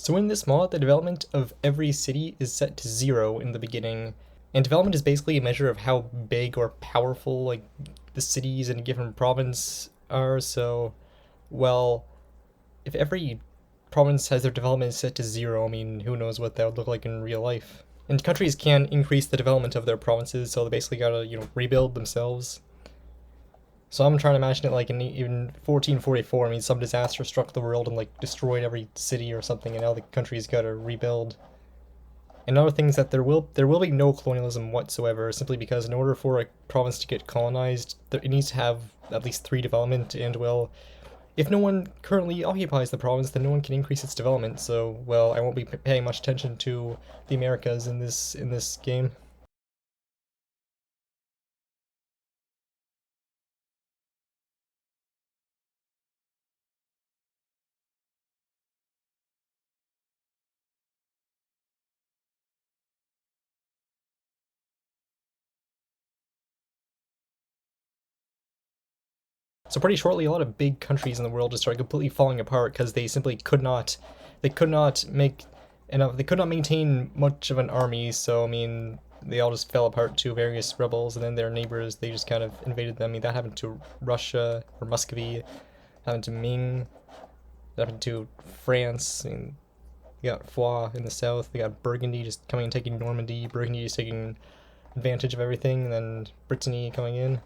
So in this mod, the development of every city is set to 0 in the beginning, and development is basically a measure of how big or powerful like the cities in a given province are. So, well, if every province has their development set to 0, I mean, who knows what that would look like in real life. And countries can increase the development of their provinces, so they basically gotta, rebuild themselves. So I'm trying to imagine it like in even 1444. I mean, some disaster struck the world and like destroyed every city or something, and now the country's got to rebuild. And another thing is that there will be no colonialism whatsoever, simply because in order for a province to get colonized, it needs to have at least 3 development. And well, if no one currently occupies the province, then no one can increase its development. So well, I won't be paying much attention to the Americas in this game. So pretty shortly, a lot of big countries in the world just started completely falling apart because they simply could not make enough. They could not maintain much of an army. So I mean, they all just fell apart to various rebels, and then their neighbors they just kind of invaded them. I mean, that happened to Russia or Muscovy, happened to Ming, that happened to France. And you got Foix in the south. They got Burgundy just coming and taking Normandy. Burgundy is taking advantage of everything, and then Brittany coming in.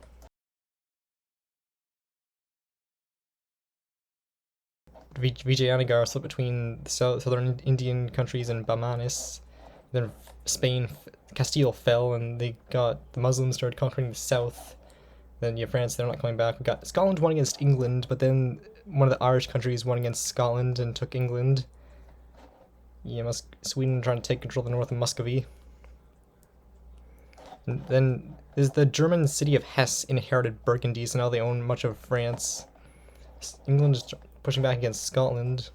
Vijayanagar split between the southern Indian countries and Bamanis. Then Spain, Castile fell, and the Muslims started conquering the south. Then France, they're not coming back. We got Scotland won against England, but then one of the Irish countries won against Scotland and took England. Yeah, Sweden trying to take control of the north of Muscovy. And then is the German city of Hesse inherited Burgundy, so now they own much of France. England is pushing back against Scotland.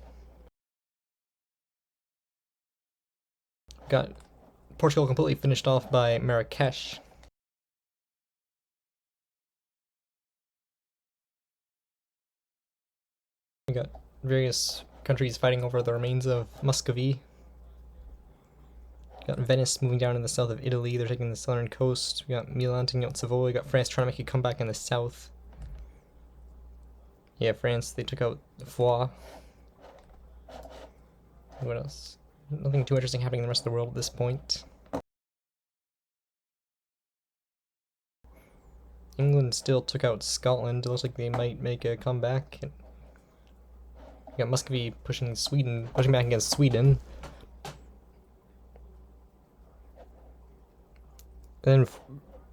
Got Portugal completely finished off by Marrakesh. We got various countries fighting over the remains of Muscovy. We got Venice moving down in the south of Italy. They're taking the southern coast. We got Milan taking out Savoy. We got France trying to make a comeback in the south. Yeah, France, they took out Foix. What else? Nothing too interesting happening in the rest of the world at this point. England still took out Scotland. It looks like they might make a comeback. We got Muscovy pushing back against Sweden. And then,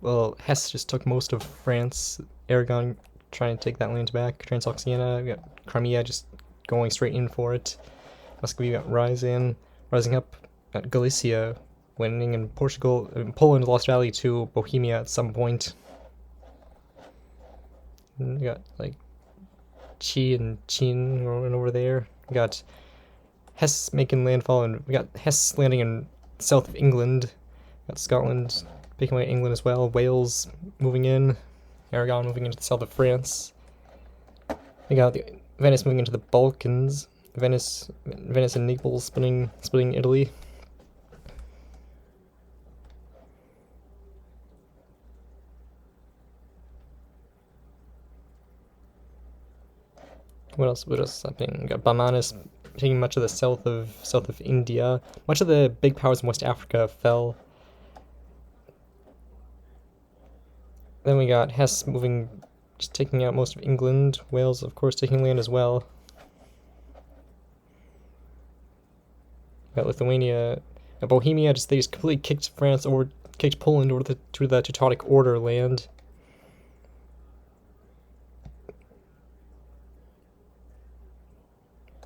well, Hesse just took most of France. Aragon trying to take that land back. Transoxiana, we got Crimea just going straight in for it. Muscovy got rising up. Got Galicia winning, and Poland lost rally to Bohemia at some point. And we got like Chi and Chin going over there. We got Hesse making landfall, and we got Hesse landing in south of England. We got Scotland taking away England as well. Wales moving in. Aragon moving into the south of France. We got Venice moving into the Balkans. Venice and Naples splitting Italy. What else is happening? We got Bamanis taking much of the south of India. Much of the big powers in West Africa fell. Then we got Hesse just taking out most of England. Wales, of course, taking land as well. Got Lithuania, Bohemia. They just completely kicked Poland over to the Teutonic Order land.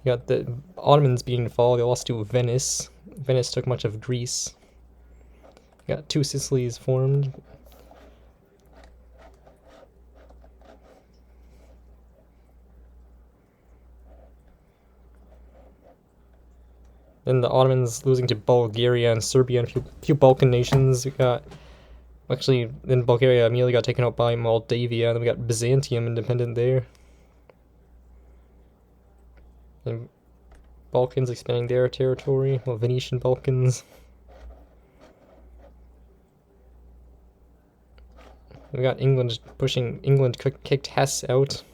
You got the Ottomans being fall. They lost to Venice. Venice took much of Greece. You got 2 Sicilies formed. Then the Ottomans losing to Bulgaria and Serbia and a few Balkan nations. We got actually in Bulgaria, immediately got taken out by Moldavia, and then we got Byzantium independent there. And Balkans expanding their territory. Well, Venetian Balkans. We got England pushing. England kicked Hesse out.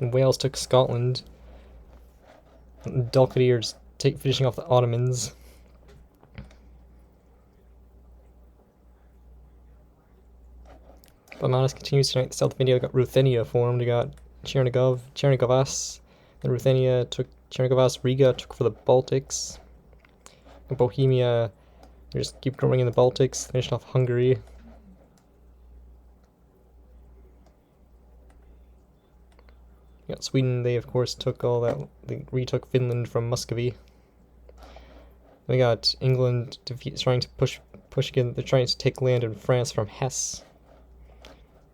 And Wales took Scotland. Dalkadier just finishing off the Ottomans. Bamanis continues tonight. South of India got Ruthenia formed. We got Chernigovas. And Ruthenia took Chernigovas. Riga took for the Baltics. And Bohemia, they just keep growing in the Baltics. Finished off Hungary. We got Sweden. They of course took all that. They retook Finland from Muscovy. We got England trying to push again. They're trying to take land in France from Hesse.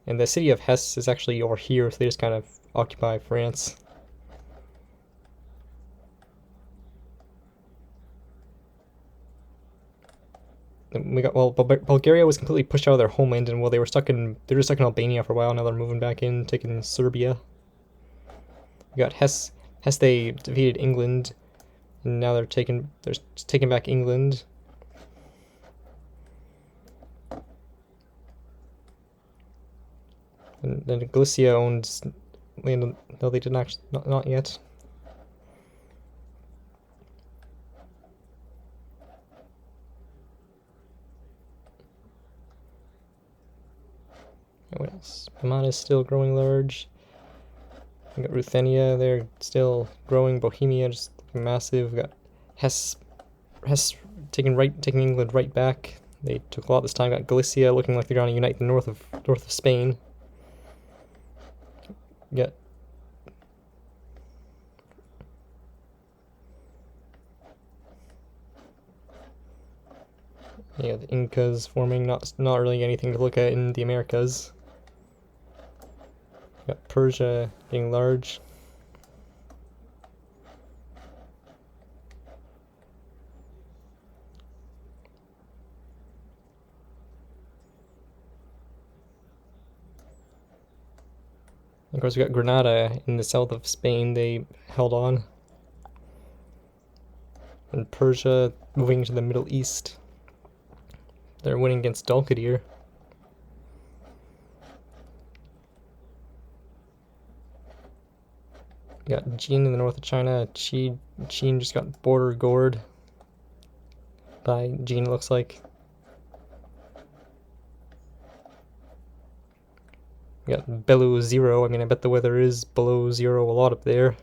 And the city of Hesse is actually over here, so they just kind of occupy France. And we got, well, Bulgaria was completely pushed out of their homeland, and while they were stuck in Albania for a while. Now they're moving back in, taking Serbia. We got Hesse. They defeated England, and now they're taking back England. And then Galicia owns land. No, they didn't actually. Not yet. What else? Vermont is still growing large. We got Ruthenia, they're still growing. Bohemia, just massive. We got Hesse taking England right back. They took a lot this time. Got Galicia looking like they're going to unite the north of Spain. Yeah. Yeah, the Incas forming, not really anything to look at in the Americas. Got Persia getting large. Of course, we got Granada in the south of Spain. They held on. And Persia moving to the Middle East. They're winning against Dalkadier. We got Jin in the north of China. Qin just got border gored by Jin, looks like. We got below zero. I mean, I bet the weather is below zero a lot up there.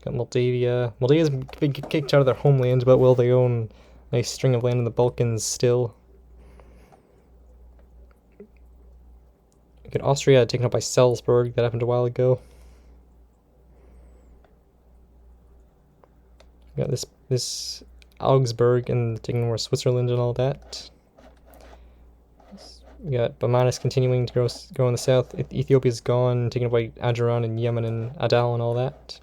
Got Moldavia. Moldavia's been kicked out of their homeland, but well, they own a nice string of land in the Balkans still. We got Austria taken up by Salzburg. That happened a while ago. We got this Augsburg and taking over Switzerland and all that. We got Bamanis continuing to go in the south. Ethiopia's gone, taking away Adjaran and Yemen and Adal and all that.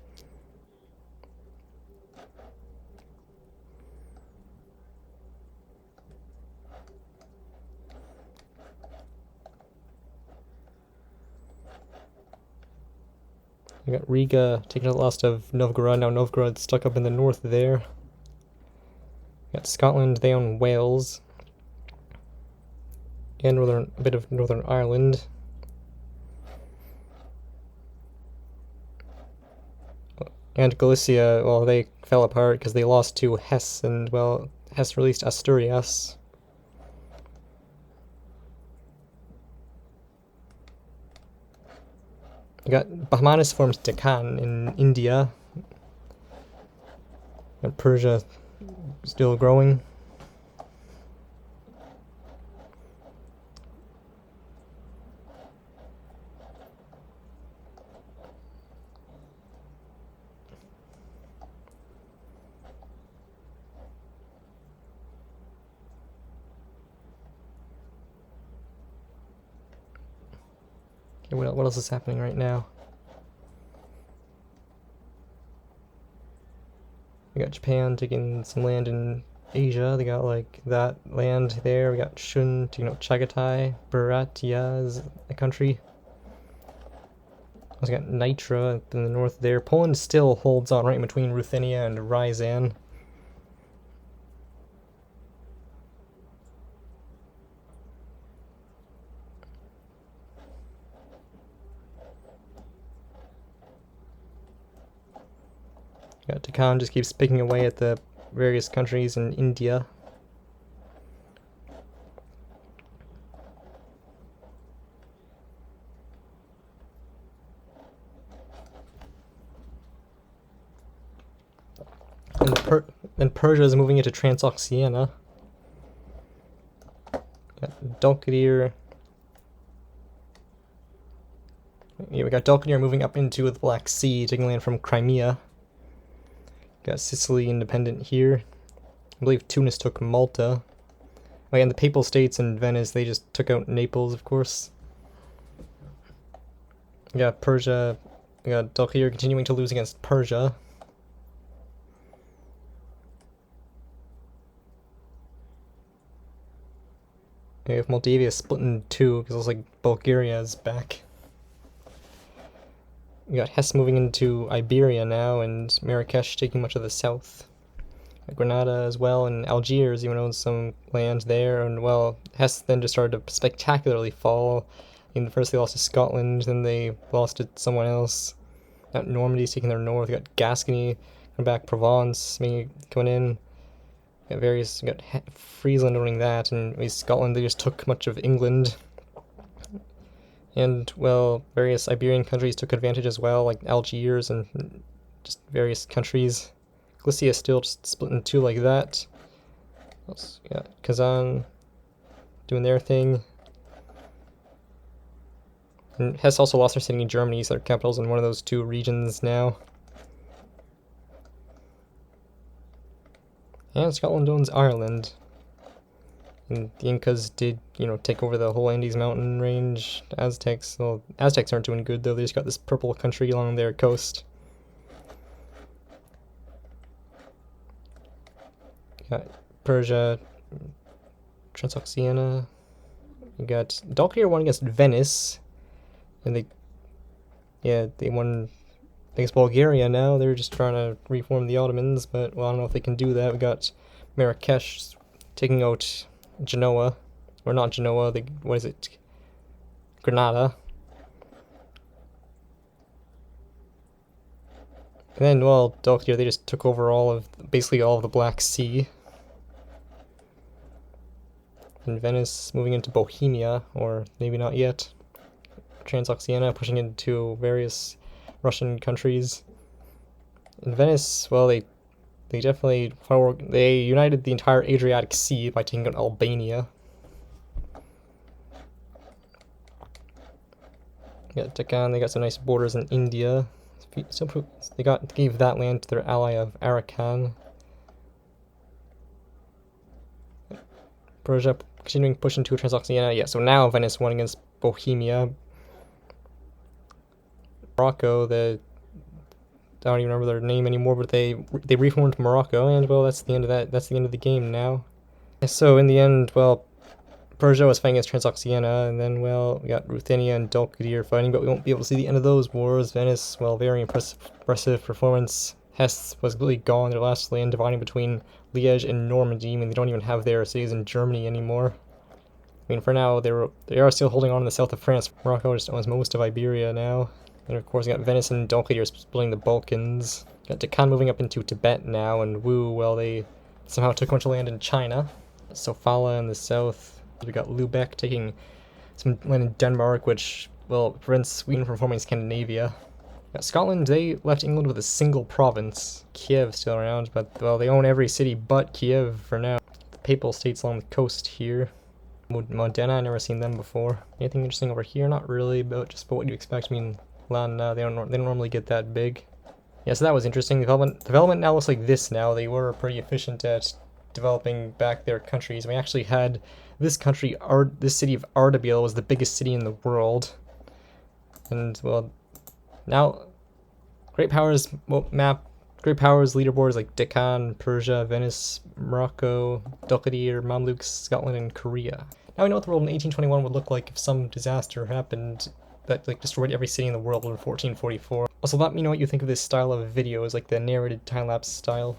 We got Riga taking the last of Novgorod. Now Novgorod's stuck up in the north there. We got Scotland, they own Wales. And a bit of Northern Ireland. And Galicia, well, they fell apart because they lost to Hesse, and, well, Hesse released Asturias. We got Bahmanis formed Deccan in India. And Persia still growing. Okay, what else is happening right now? We got Japan taking some land in Asia. They got like that land there. We got Shun, Chagatai, Bharatya is a country. Also got Nitra in the north there. Poland still holds on right in between Ruthenia and Ryazan. Got Deccan just keeps picking away at the various countries in India. And Persia is moving into Transoxiana. Got Dalkadir. Yeah, we got Dalkadir moving up into the Black Sea, taking land from Crimea. Got Sicily independent here. I believe Tunis took Malta. Oh yeah, and the Papal States and Venice, they just took out Naples, of course. We got Persia. We got Dalkadir continuing to lose against Persia. We have Moldavia split in two, because it looks like Bulgaria is back. We got Hesse moving into Iberia now, and Marrakesh taking much of the south. Granada as well, and Algiers even owns some land there, and well, Hesse then just started to spectacularly fall. First they lost to Scotland, then they lost to someone else. Got Normandy's taking their north, we got Gascony coming back, Provence coming in. We got Friesland owning that, and Scotland, they just took much of England. And, well, various Iberian countries took advantage as well, like Algiers and just various countries. Galicia still just split in two like that. Got Kazan doing their thing. And Hesse also lost their city in Germany, so their capital's in one of those two regions now. And Scotland owns Ireland. And the Incas did, take over the whole Andes mountain range. Aztecs aren't doing good, though. They just got this purple country along their coast. Got Persia, Transoxiana. You got Dalkadir won against Venice. And they won against Bulgaria now. They're just trying to reform the Ottomans, but, well, I don't know if they can do that. We got Marrakesh taking out Genoa. Or not Genoa, Granada. And then, well, Dalkadir, they just took over basically all of the Black Sea. And Venice moving into Bohemia, or maybe not yet. Transoxiana pushing into various Russian countries. In Venice, well, they united the entire Adriatic Sea by taking out Albania. Got Deccan, they got some nice borders in India. They gave that land to their ally of Arakan. Persia continuing to push into Transoxiana. Yeah, so now Venice won against Bohemia. Morocco, I don't even remember their name anymore, but they reformed Morocco, and, well, that's the end of that. That's the end of the game now. So in the end, well, Persia was fighting against Transoxiana, and then, well, we got Ruthenia and Dalkadir fighting, but we won't be able to see the end of those wars. Venice, well, very impressive performance. Hesse was completely gone, their last land dividing between Liège and Normandy. I mean, they don't even have their cities in Germany anymore. I mean, for now, they are still holding on in the south of France. Morocco just owns most of Iberia now. And of course, we got Venice and Dalkadir splitting the Balkans. Got Deccan moving up into Tibet now, and Wu, well, they somehow took a bunch of land in China. Sofala in the south. We got Lubeck taking some land in Denmark, which, well, prevents Sweden from forming Scandinavia. Got Scotland, they left England with a single province. Kiev still around, but, well, they own every city but Kiev for now. The Papal States along the coast here. Modena, I've never seen them before. Anything interesting over here? Not really, but just what you expect. I mean, land, they don't normally get that big. Yeah, so that was interesting. Development now looks like this now. They were pretty efficient at developing back their countries. We actually had this country, this city of Ardabil was the biggest city in the world. And, well, now great powers leaderboards like Deccan, Persia, Venice, Morocco, Dalkadir, Mamluks, Scotland, and Korea. Now we know what the world in 1821 would look like if some disaster happened that like destroyed every city in the world in 1444. Also, let me know what you think of this style of videos, like the narrated time-lapse style.